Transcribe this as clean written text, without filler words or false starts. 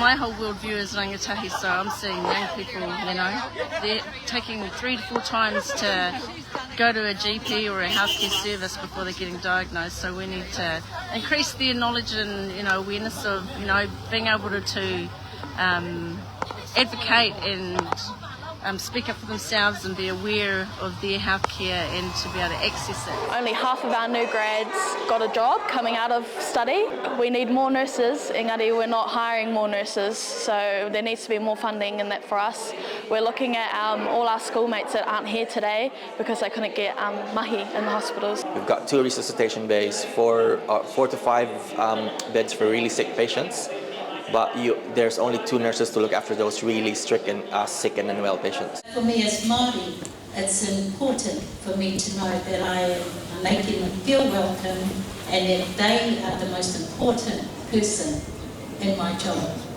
my whole worldview is rangatahi, so I'm seeing young people, they're taking 3 to 4 times to go to a GP or a healthcare service before they're getting diagnosed. So we need to increase their knowledge and awareness of being able to advocate and speak up for themselves and be aware of their healthcare and to be able to access it. Only half of our new grads got a job coming out of study. We need more nurses, engari we're not hiring more nurses, so there needs to be more funding in that for us. We're looking at all our schoolmates that aren't here today because they couldn't get mahi in the hospitals. We've got 2 resuscitation bays, 4 to 5 beds for really sick patients. But there's only 2 nurses to look after those really sick and unwell patients. For me as Māori, it's important for me to know that I am making them feel welcome and that they are the most important person in my job.